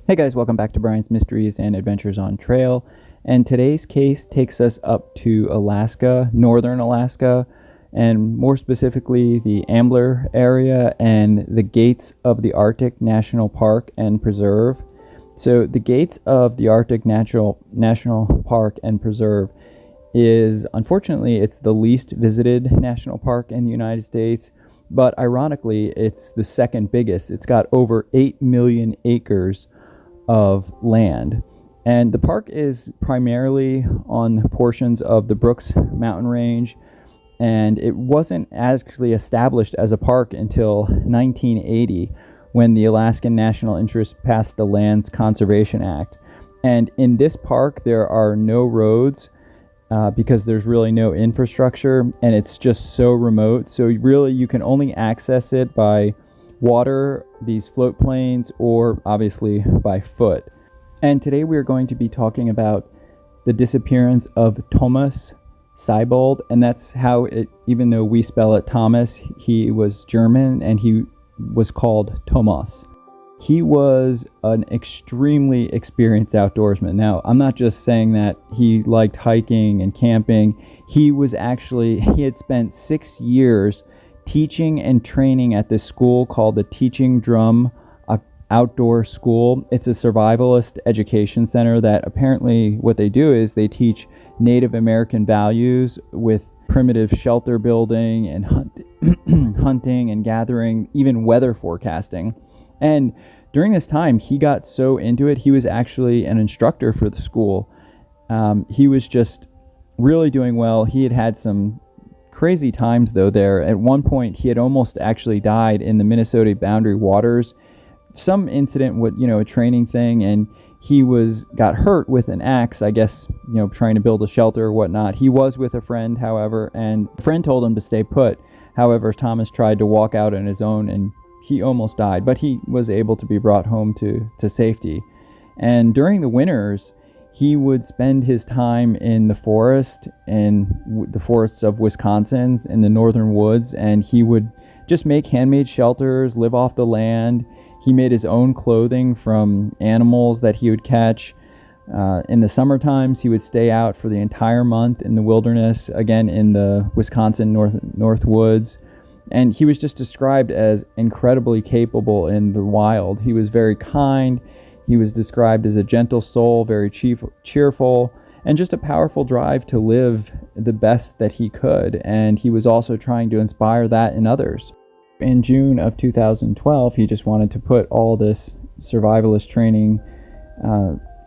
Hey guys, welcome back to Brian's Mysteries and Adventures on Trail. And today's case takes us up to Alaska, northern Alaska, and more specifically the Ambler area and the gates of the Arctic National Park and Preserve. So the gates of the Arctic National Park and Preserve is, unfortunately, it's the least visited national park in the United States, but ironically, it's the second biggest. It's got over 8 million acres of land. And the park is primarily on portions of the Brooks Mountain Range, and it wasn't actually established as a park until 1980 when the Alaskan National Interest passed the Lands Conservation Act. And in this park, there are no roads because there's really no infrastructure, and it's just so remote. So really, you can only access it by water, these float planes, or obviously by foot. And today we are going to be talking about the disappearance of Thomas Seibold, and that's how it, even though we spell it Thomas, he was German and he was called Thomas. He was an extremely experienced outdoorsman. Now, I'm not just saying that he liked hiking and camping. He had spent 6 years teaching and training at this school called the Teaching Drum Outdoor School. It's a survivalist education center that apparently what they do is they teach Native American values with primitive shelter building and hunting and gathering, even weather forecasting. And during this time, he got so into it, he was actually an instructor for the school. He was just really doing well. He had some crazy times though there. At one point, he had almost actually died in the Minnesota boundary waters. Some incident with, a training thing, and he got hurt with an axe, I guess, trying to build a shelter or whatnot. He was with a friend, however, and the friend told him to stay put. However, Thomas tried to walk out on his own, and he almost died, but he was able to be brought home to safety. And during the winters, he would spend his time in the forest, in the forests of Wisconsin, in the northern woods, and he would just make handmade shelters, live off the land. He made his own clothing from animals that he would catch. In the summer times, he would stay out for the entire month in the wilderness, again in the Wisconsin north woods. And he was just described as incredibly capable in the wild. He was very kind. He was described as a gentle soul, very cheerful, and just a powerful drive to live the best that he could. And he was also trying to inspire that in others. In June of 2012, he just wanted to put all this survivalist training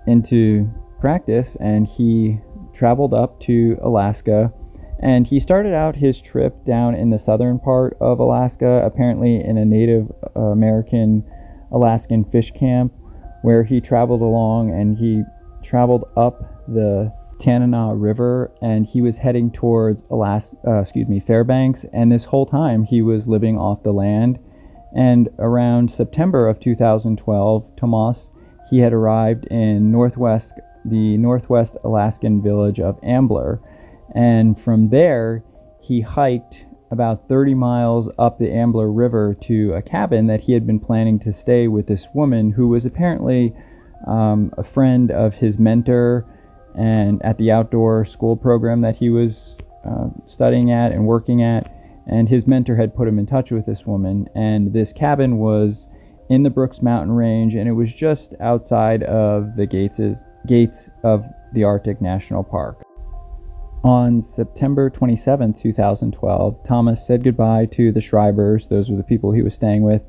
into practice, and he traveled up to Alaska. And he started out his trip down in the southern part of Alaska, apparently in a Native American Alaskan fish camp, where he traveled along, and he traveled up the Tanana River, and he was heading towards Fairbanks. And this whole time he was living off the land. And around September of 2012, Thomas, he had arrived in the northwest Alaskan village of Ambler. And from there, he hiked about 30 miles up the Ambler River to a cabin that he had been planning to stay with this woman who was apparently a friend of his mentor and at the outdoor school program that he was studying at and working at. And his mentor had put him in touch with this woman. And this cabin was in the Brooks Mountain Range, and it was just outside of the gates of the Arctic National Park. On September 27, 2012, Thomas said goodbye to the Schreibers. Those were the people he was staying with,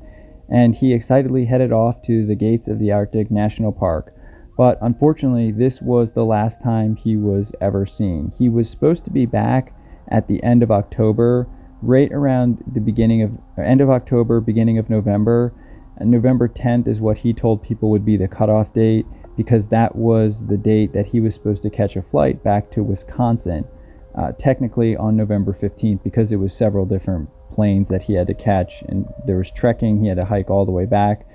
and he excitedly headed off to the gates of the Arctic National Park. But unfortunately, this was the last time he was ever seen. He was supposed to be back at the end of October, right around the end of October, beginning of November. And November 10th is what he told people would be the cutoff date, because that was the date that he was supposed to catch a flight back to Wisconsin, technically on November 15th, because it was several different planes that he had to catch, and there was trekking. He had to hike all the way back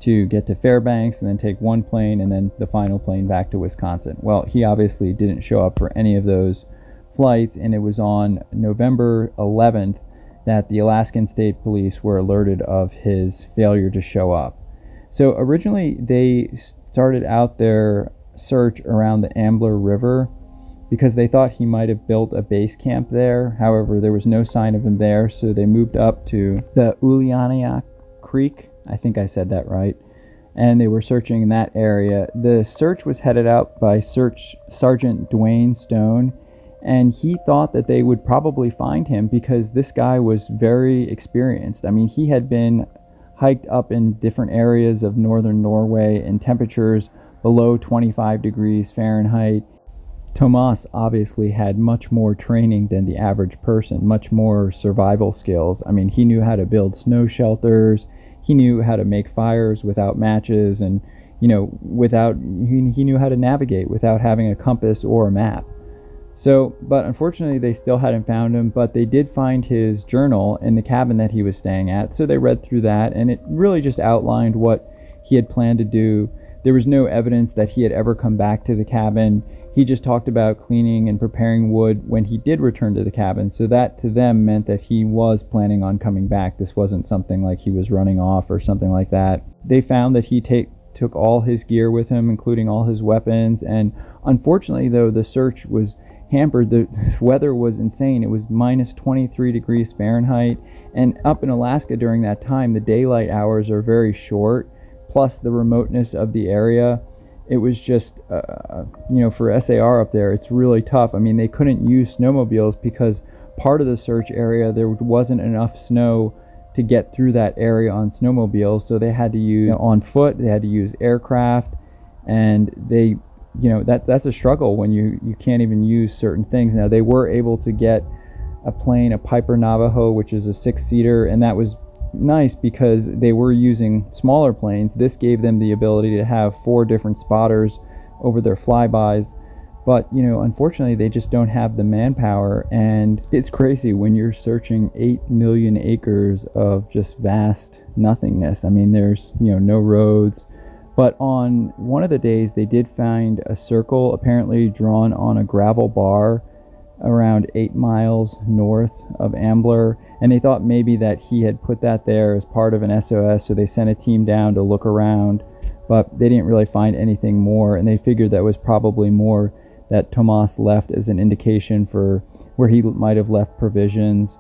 to get to Fairbanks and then take one plane and then the final plane back to Wisconsin. Well, he obviously didn't show up for any of those flights, and it was on November 11th that the Alaskan State Police were alerted of his failure to show up. So originally they started out their search around the Ambler River because they thought he might have built a base camp there. However, there was no sign of him there, so they moved up to the Ulianiak Creek. I think I said that right. And they were searching in that area. The search was headed out by Sergeant Dwayne Stone, and he thought that they would probably find him because this guy was very experienced. I mean, he had been hiked up in different areas of northern Norway in temperatures below 25 degrees Fahrenheit. Thomas obviously had much more training than the average person, much more survival skills. I mean, he knew how to build snow shelters. He knew how to make fires without matches, and he knew how to navigate without having a compass or a map. So, but unfortunately they still hadn't found him, but they did find his journal in the cabin that he was staying at. So they read through that, and it really just outlined what he had planned to do. There was no evidence that he had ever come back to the cabin. He just talked about cleaning and preparing wood when he did return to the cabin. So that to them meant that he was planning on coming back. This wasn't something like he was running off or something like that. They found that he took all his gear with him, including all his weapons. And unfortunately, though, the search was hampered. The weather was insane. It was minus 23 degrees Fahrenheit. And up in Alaska during that time, the daylight hours are very short, plus the remoteness of the area. It was just, for SAR up there, it's really tough. I mean, they couldn't use snowmobiles because part of the search area, there wasn't enough snow to get through that area on snowmobiles. So they had to use on foot, they had to use aircraft, and that's a struggle when you can't even use certain things. Now, they were able to get a plane, a Piper Navajo, which is a 6-seater, and that was nice because they were using smaller planes. This gave them the ability to have 4 different spotters over their flybys, but unfortunately they just don't have the manpower. And it's crazy when you're searching 8 million acres of just vast nothingness. I mean, there's no roads, but on one of the days they did find a circle apparently drawn on a gravel bar around 8 miles north of Ambler, and they thought maybe that he had put that there as part of an SOS, so they sent a team down to look around, but they didn't really find anything more, and they figured that was probably more that Thomas left as an indication for where he might have left provisions.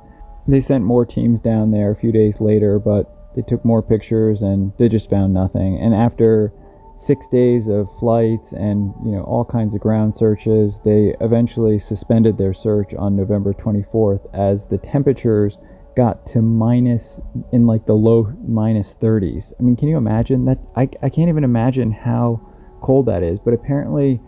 They sent more teams down there a few days later, but they took more pictures and they just found nothing. And after 6 days of flights and all kinds of ground searches, they eventually suspended their search on November 24th as the temperatures got to the low minus 30s. I mean, can you imagine that? I can't even imagine how cold that is, but apparently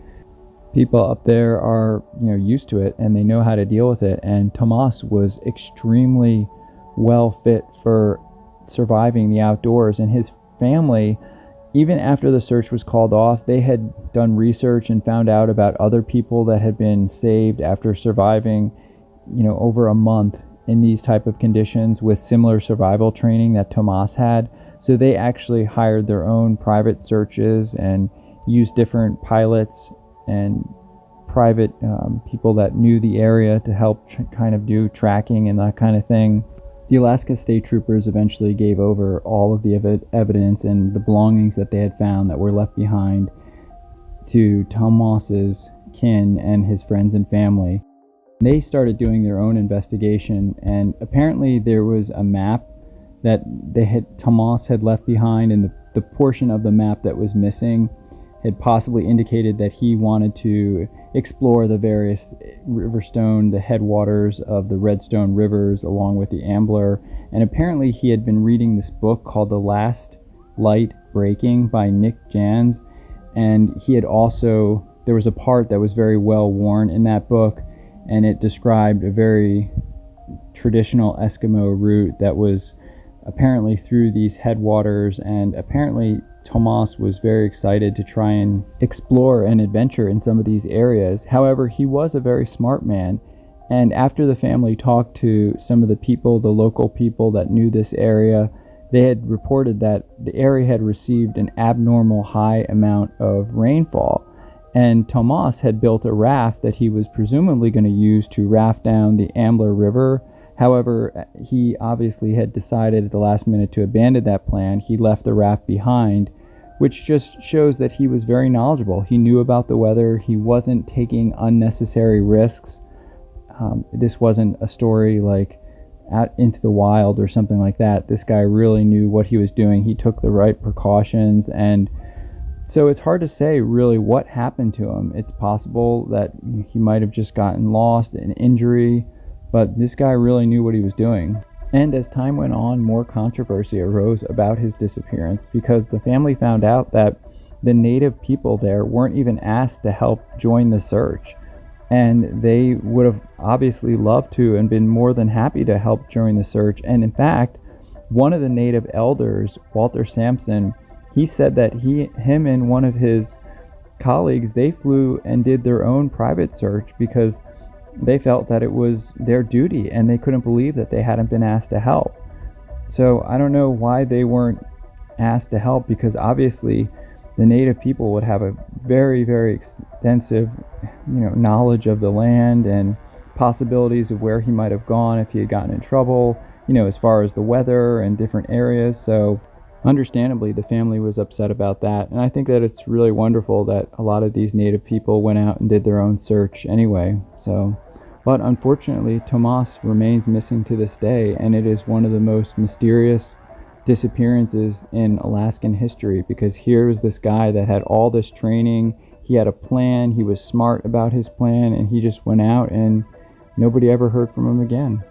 people up there are used to it and they know how to deal with it. And Thomas was extremely well fit for surviving the outdoors, and his family, even after the search was called off, they had done research and found out about other people that had been saved after surviving, over a month in these type of conditions with similar survival training that Thomas had. So they actually hired their own private searches and used different pilots and private people that knew the area to help kind of do tracking and that kind of thing. The Alaska State Troopers eventually gave over all of the evidence and the belongings that they had found that were left behind to Thomas's kin and his friends and family. They started doing their own investigation, and apparently there was a map that Thomas had left behind, and the portion of the map that was missing had possibly indicated that he wanted to explore the various the headwaters of the Redstone rivers along with the Ambler. And apparently he had been reading this book called The Last Light Breaking by Nick Jans, and he had also, there was a part that was very well worn in that book, and it described a very traditional Eskimo route that was apparently through these headwaters, and apparently Thomas was very excited to try and explore and adventure in some of these areas. However, he was a very smart man, and after the family talked to some of the local people that knew this area, they had reported that the area had received an abnormal high amount of rainfall, and Thomas had built a raft that he was presumably going to use to raft down the Ambler River. However, he obviously had decided at the last minute to abandon that plan. He left the raft behind, which just shows that he was very knowledgeable. He knew about the weather. He wasn't taking unnecessary risks. This wasn't a story like out into the wild or something like that. This guy really knew what he was doing. He took the right precautions, and so it's hard to say really what happened to him. It's possible that he might have just gotten lost, an injury, but this guy really knew what he was doing. And as time went on, more controversy arose about his disappearance because the family found out that the native people there weren't even asked to help join the search. And they would have obviously loved to and been more than happy to help join the search. And in fact, one of the native elders, Walter Sampson, he said that him and one of his colleagues, they flew and did their own private search because they felt that it was their duty and they couldn't believe that they hadn't been asked to help. So I don't know why they weren't asked to help, because obviously the native people would have a very, very extensive, knowledge of the land and possibilities of where he might have gone if he had gotten in trouble, as far as the weather and different areas. So understandably, the family was upset about that. And I think that it's really wonderful that a lot of these native people went out and did their own search anyway. But unfortunately, Thomas remains missing to this day, and it is one of the most mysterious disappearances in Alaskan history, because here is this guy that had all this training. He had a plan. He was smart about his plan, and he just went out and nobody ever heard from him again.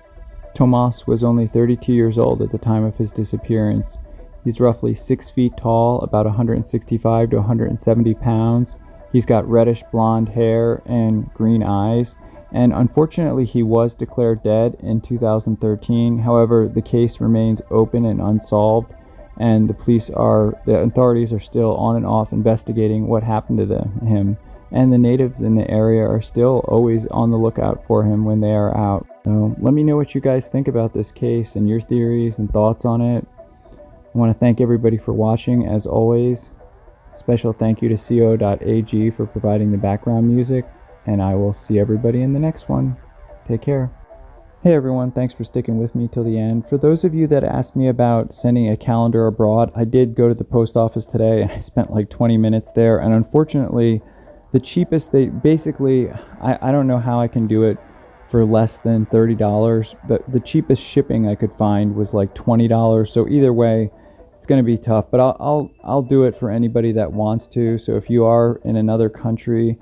Thomas was only 32 years old at the time of his disappearance. He's roughly 6 feet tall, about 165 to 170 pounds. He's got reddish blonde hair and green eyes. And unfortunately, he was declared dead in 2013. However, the case remains open and unsolved, and the authorities are still on and off investigating what happened to him. And the natives in the area are still always on the lookout for him when they are out. So let me know what you guys think about this case and your theories and thoughts on it. I want to thank everybody for watching, as always. Special thank you to co.ag for providing the background music, and I will see everybody in the next one. Take care. Hey everyone, thanks for sticking with me till the end. For those of you that asked me about sending a calendar abroad, I did go to the post office today, and I spent like 20 minutes there, and unfortunately, the cheapest, I don't know how I can do it for less than $30, but the cheapest shipping I could find was like $20. So either way, it's going to be tough, but I'll do it for anybody that wants to. So if you are in another country,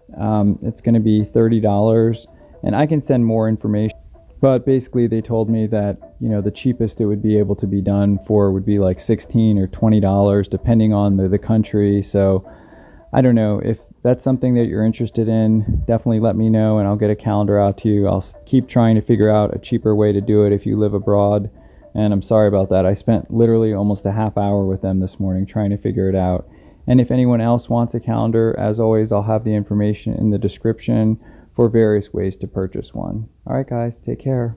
it's going to be $30, and I can send more information. But basically, they told me that the cheapest it would be able to be done for would be like $16 or $20, depending on the country. So I don't know if that's something that you're interested in. Definitely let me know, and I'll get a calendar out to you. I'll keep trying to figure out a cheaper way to do it if you live abroad. And I'm sorry about that. I spent literally almost a half hour with them this morning trying to figure it out. And if anyone else wants a calendar, as always, I'll have the information in the description for various ways to purchase one. All right, guys, take care.